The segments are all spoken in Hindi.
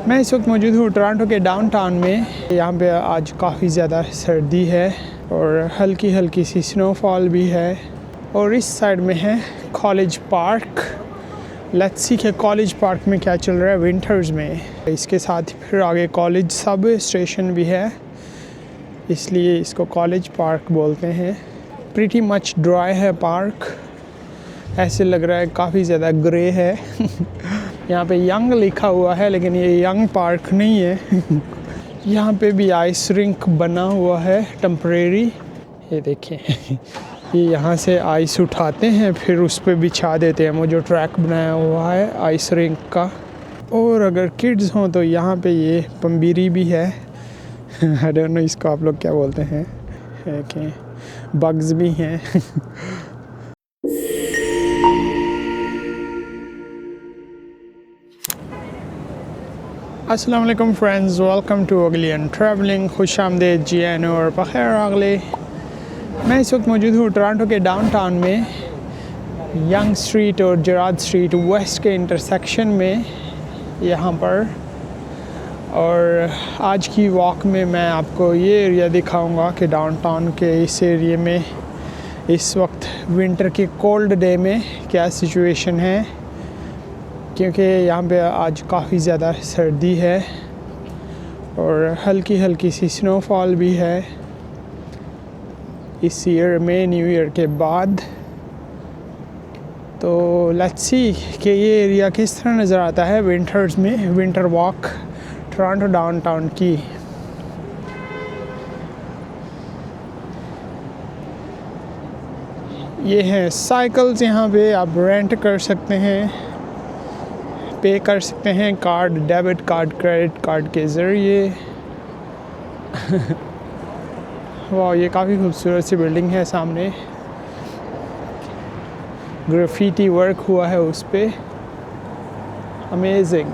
मैं इस वक्त मौजूद हूँ टोरंटो के डाउनटाउन में। यहाँ पे आज काफ़ी ज़्यादा सर्दी है और हल्की हल्की सी स्नोफॉल भी है। और इस साइड में है कॉलेज पार्क। लेट्स सी कि कॉलेज पार्क में क्या चल रहा है विंटर्स में। इसके साथ ही फिर आगे कॉलेज सब स्टेशन भी है, इसलिए इसको कॉलेज पार्क बोलते हैं। प्रीटी मच ड्राई है पार्क, ऐसे लग रहा है काफ़ी ज़्यादा ग्रे है। यहाँ पे यंग लिखा हुआ है लेकिन ये यंग पार्क नहीं है। यहाँ पे भी आइस रिंक बना हुआ है टेम्परेरी। ये देखिए, ये यहाँ से आइस उठाते हैं फिर उस पर बिछा देते हैं। वो जो ट्रैक बनाया हुआ है आइस रिंक का। और अगर किड्स हों तो यहाँ पे ये पंबीरी भी है। आई डोंट नो इसको आप लोग क्या बोलते हैं। कि बग्स भी हैं। अस्सलाम वालेकुम फ्रेंड्स, वेलकम टू अगलियन ट्रैवलिंग। खुश आमदेद जी एन और बखैर अगले। मैं इस वक्त मौजूद हूँ टोरंटो के डाउनटाउन में, यंग स्ट्रीट और जेराड स्ट्रीट वेस्ट के इंटरसेक्शन में यहाँ पर। और आज की वॉक में मैं आपको ये एरिया दिखाऊंगा कि डाउनटाउन के इस एरिया में इस वक्त विंटर के कोल्ड डे में क्या सिचुएशन है, क्योंकि यहाँ पे आज काफ़ी ज़्यादा सर्दी है और हल्की हल्की सी स्नोफॉल भी है इस ईयर में, न्यू ईयर के बाद। तो लेट्स सी कि ये एरिया किस तरह नज़र आता है विंटर्स में। विंटर वॉक टोरंटो डाउनटाउन की। ये हैं साइकिल्स, यहाँ पे आप रेंट कर सकते हैं, पे कर सकते हैं card, debit card, credit card के ज़रिए। वाह, ये काफ़ी खूबसूरत सी बिल्डिंग है सामने, ग्राफिटी वर्क हुआ है उस पे, अमेजिंग।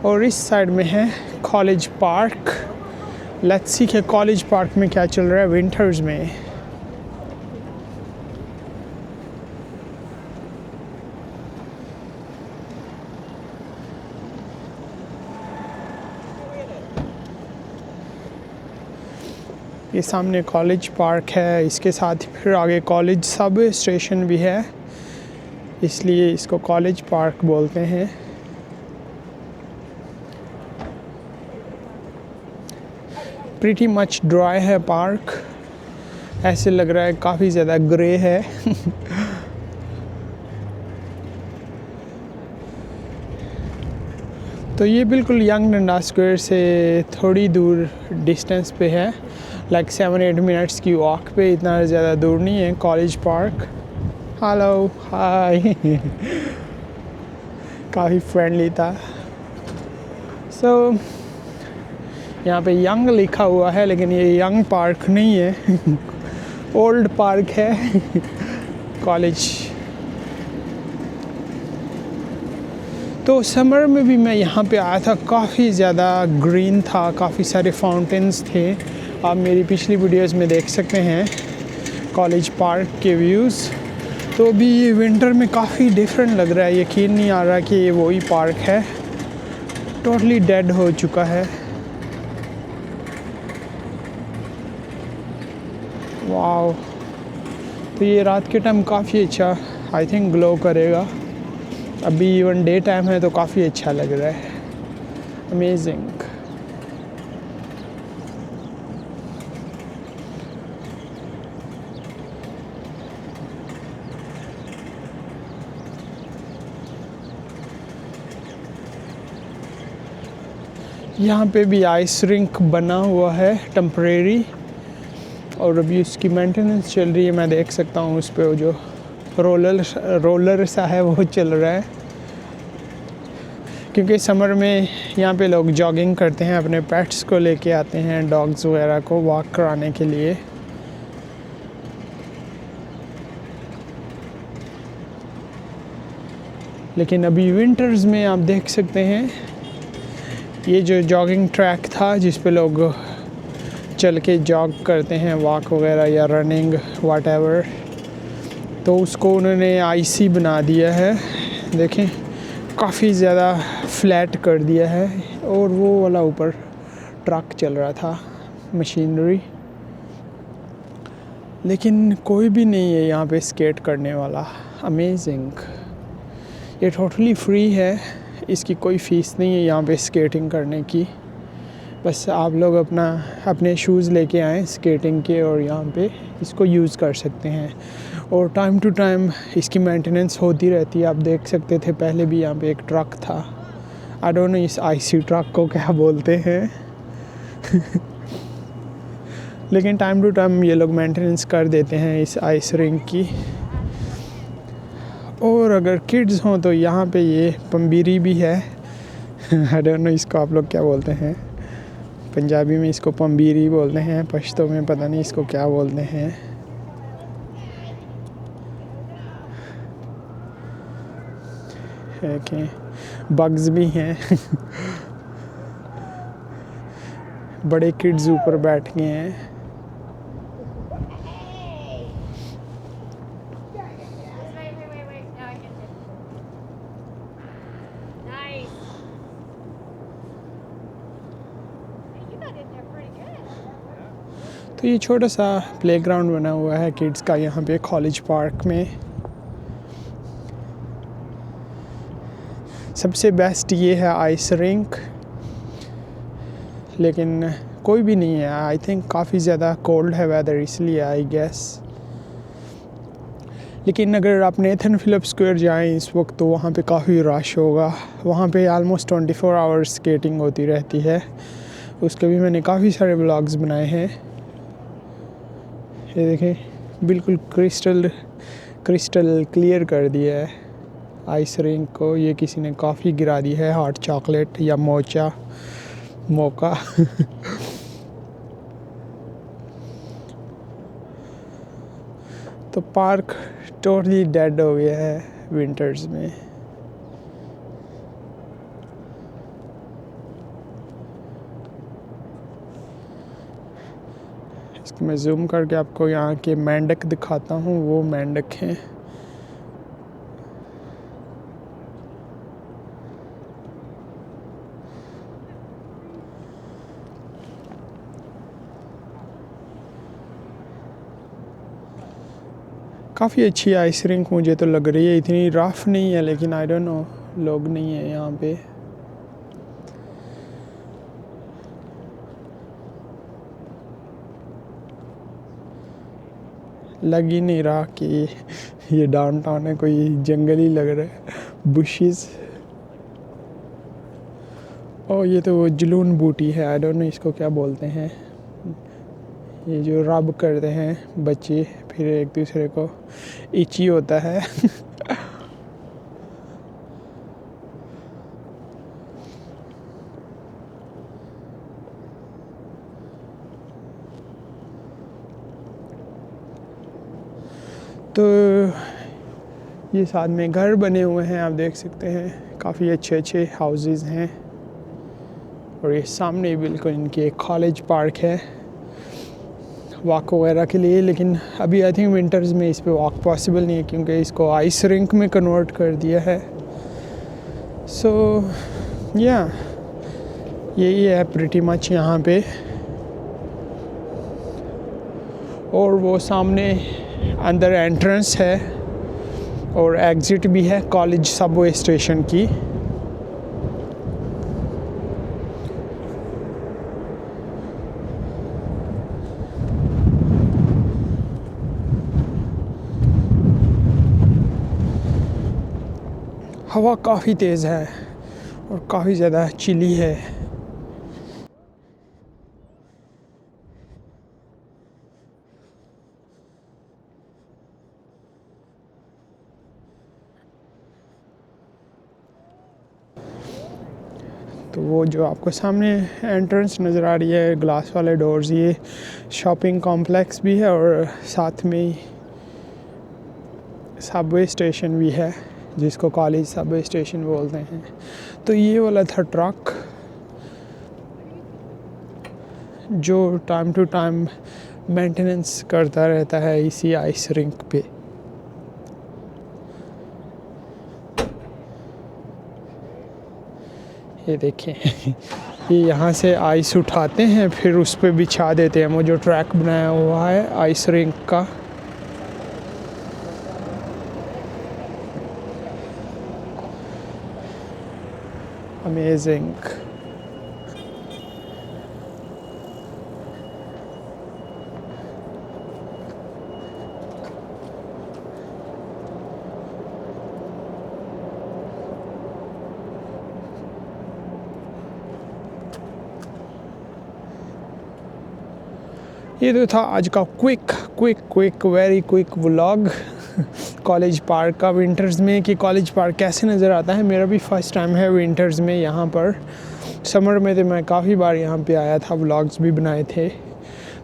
और इस साइड में है कॉलेज पार्क। लेट्स सी कि कॉलेज पार्क में क्या चल रहा है विंटर्स में। ये सामने कॉलेज पार्क है, इसके साथ ही फिर आगे कॉलेज सब स्टेशन भी है, इसलिए इसको कॉलेज पार्क बोलते हैं। प्रीटी मच ड्राई है पार्क, ऐसे लग रहा है काफ़ी ज़्यादा ग्रे है। तो ये बिल्कुल यंग डंडा स्क्वायर से थोड़ी दूर डिस्टेंस पे है, लाइक 7-8 मिनट्स की वॉक पे, इतना ज़्यादा दूर नहीं है कॉलेज पार्क। हेलो, हाय। काफ़ी फ्रेंडली था। सो यहाँ पे यंग लिखा हुआ है लेकिन ये यंग पार्क नहीं है। ओल्ड पार्क है कॉलेज। तो समर में भी मैं यहाँ पे आया था, काफ़ी ज़्यादा ग्रीन था, काफ़ी सारे फाउंटेन्स थे। आप मेरी पिछली वीडियोस में देख सकते हैं कॉलेज पार्क के व्यूज़। तो अभी ये विंटर में काफ़ी डिफरेंट लग रहा है, यकीन नहीं आ रहा कि ये वही पार्क है, टोटली डेड हो चुका है। वाओ, तो ये रात के टाइम काफ़ी अच्छा आई थिंक ग्लो करेगा। अभी इवन डे टाइम है तो काफ़ी अच्छा लग रहा है, अमेजिंग। यहाँ पे भी आइस रिंक बना हुआ है टेम्परेरी और अभी उसकी मेंटेनेंस चल रही है। मैं देख सकता हूँ उस पे वो जो रोलर सा है वो चल रहा है, क्योंकि समर में यहाँ पे लोग जॉगिंग करते हैं, अपने पेट्स को लेके आते हैं, डॉग्स वगैरह को वॉक कराने के लिए। लेकिन अभी विंटर्स में आप देख सकते हैं ये जो जॉगिंग ट्रैक था जिस पे लोग चल के जॉग करते हैं, वॉक वगैरह या रनिंग व्हाटएवर, तो उसको उन्होंने आईसी बना दिया है। देखें काफ़ी ज़्यादा फ्लैट कर दिया है और वो वाला ऊपर ट्रक चल रहा था, मशीनरी, लेकिन कोई भी नहीं है यहाँ पे स्केट करने वाला। अमेजिंग। ये टोटली फ्री है, इसकी कोई फ़ीस नहीं है यहाँ पे स्केटिंग करने की। बस आप लोग अपने शूज़ लेके आएँ स्केटिंग के और यहाँ पे इसको यूज़ कर सकते हैं। और टाइम टू टाइम इसकी मेंटेनेंस होती रहती है। आप देख सकते थे पहले भी यहाँ पे एक ट्रक था। आई डोंट नो इस आईसी ट्रक को क्या बोलते हैं लेकिन टाइम टू टाइम ये लोग मेंटेनेंस कर देते हैं इस आइस रिंक की। और अगर किड्स हों तो यहाँ पे ये पंबीरी भी है आई डोंट नो इसको आप लोग क्या बोलते हैं। पंजाबी में इसको पंबीरी बोलते हैं, पश्तो में पता नहीं इसको क्या बोलते हैं। कि बग्स भी हैं बड़े किड्स ऊपर बैठ गए हैं। तो ये छोटा सा प्लेग्राउंड बना हुआ है किड्स का यहाँ पे कॉलेज पार्क में। सबसे बेस्ट ये है आइस रिंक, लेकिन कोई भी नहीं है। आई थिंक काफ़ी ज़्यादा कोल्ड है वेदर, इसलिए आई गेस। लेकिन अगर आप नेथन फिलिप स्क्वायर जाएं इस वक्त तो वहाँ पे काफ़ी रश होगा। वहाँ पे ऑलमोस्ट 24 आवर्स स्केटिंग होती रहती है। उसके भी मैंने काफ़ी सारे व्लॉग्स बनाए हैं। ये देखें बिल्कुल क्रिस्टल क्लियर कर दिया है आइस रिंक को। ये किसी ने कॉफ़ी गिरा दी है, हॉट चॉकलेट या मोका तो पार्क टोटली डेड हो गया है विंटर्स में। इसको मैं जूम करके आपको यहाँ के मेंढक दिखाता हूँ। वो मेंढक हैं। काफ़ी अच्छी आइस रिंक मुझे तो लग रही है। इतनी रफ नहीं है, लेकिन आई डोंट नो लोग नहीं है यहाँ पे। लग ही नहीं रहा कि ये डाउनटाउन है, कोई जंगल ही लग रहा है, बुशेस। और ये तो वो जलून बूटी है, आई डोंट नो इसको क्या बोलते हैं। ये जो रब करते हैं बच्चे फिर एक दूसरे को, इची होता है तो ये साथ में घर बने हुए हैं, आप देख सकते हैं काफ़ी अच्छे हाउसेस हैं। और ये सामने बिल्कुल इनके कॉलेज पार्क है वॉक वगैरह के लिए। लेकिन अभी आई थिंक विंटर्स में इस पे वॉक पॉसिबल नहीं है, क्योंकि इसको आइस रिंक में कन्वर्ट कर दिया है। सो यही है प्रिटी मच यहाँ पे। और वो सामने अंदर एंट्रेंस है और एग्ज़िट भी है कॉलेज सबवे स्टेशन की। हवा काफ़ी तेज़ है और काफ़ी ज़्यादा चिली है। तो वो जो आपको सामने एंट्रेंस नज़र आ रही है, ग्लास वाले डोर्स, ये शॉपिंग कॉम्प्लेक्स भी है और साथ में ही सबवे स्टेशन भी है, जिसको कॉलेज सबवे स्टेशन बोलते हैं। तो ये वाला था ट्रक जो टाइम टू टाइम मेंटेनेंस करता रहता है इसी आइस रिंक पे। ये देखें ये यहाँ से आइस उठाते हैं फिर उस पर बिछा देते हैं। वो जो ट्रैक बनाया हुआ है आइस रिंक का। अमेजिंग। ये तो था आज का quick very quick vlog college park का विंटर्स में, कि कॉलेज पार्क कैसे नज़र आता है। मेरा भी फर्स्ट टाइम है विंटर्स में यहाँ पर। समर में तो मैं काफ़ी बार यहाँ पे आया था, व्लॉग्स भी बनाए थे,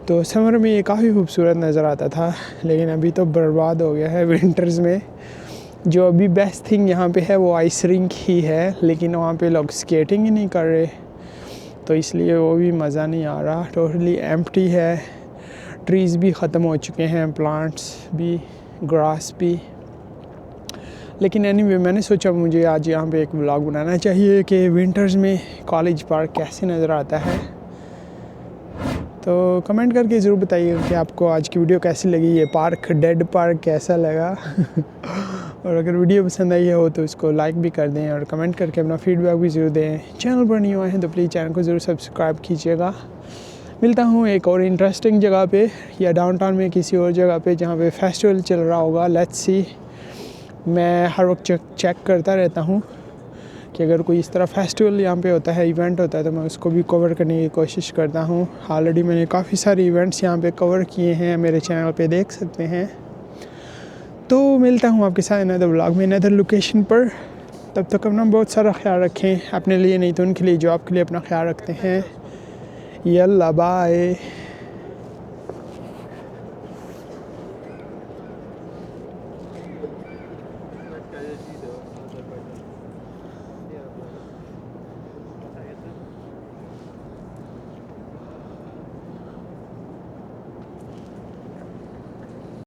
तो समर में ये काफ़ी खूबसूरत नज़र आता था। लेकिन अभी तो बर्बाद हो गया है विंटर्स में। जो अभी बेस्ट थिंग यहाँ पे है वो आइस रिंक ही है, लेकिन वहाँ पे लोग स्केटिंग ही नहीं कर रहे, तो इसलिए वो भी मज़ा नहीं आ रहा। टोटली एम्प्टी है, ट्रीज़ भी ख़त्म हो चुके हैं, प्लांट्स भी, ग्रास भी। लेकिन एनीवे मैंने सोचा मुझे आज यहाँ पे एक व्लॉग बनाना चाहिए कि विंटर्स में कॉलेज पार्क कैसे नज़र आता है। तो कमेंट करके ज़रूर बताइएगा कि आपको आज की वीडियो कैसी लगी, ये पार्क, डेड पार्क कैसा लगा। और अगर वीडियो पसंद आई हो तो इसको लाइक भी कर दें और कमेंट करके अपना फीडबैक भी ज़रूर दें। चैनल पर नहीं हुए हैं तो प्लीज़ चैनल को ज़रूर सब्सक्राइब कीजिएगा। मिलता हूँ एक और इंटरेस्टिंग जगह पे, या डाउनटाउन में किसी और जगह पे जहाँ पे फेस्टिवल चल रहा होगा। Let's see. मैं हर वक्त चेक करता रहता हूँ कि अगर कोई इस तरह फेस्टिवल यहाँ पे होता है, इवेंट होता है, तो मैं उसको भी कवर करने की कोशिश करता हूँ। ऑलरेडी मैंने काफ़ी सारे इवेंट्स यहाँ पे कवर किए हैं, मेरे चैनल पे देख सकते हैं। तो मिलता हूँ आपके साथ अनदर व्लॉग में अनदर लोकेशन पर। तब तक अपना बहुत सारा ख्याल रखें, अपने लिए नहीं तो उनके लिए जो आपके लिए अपना ख्याल रखते हैं। यल्ला बाय।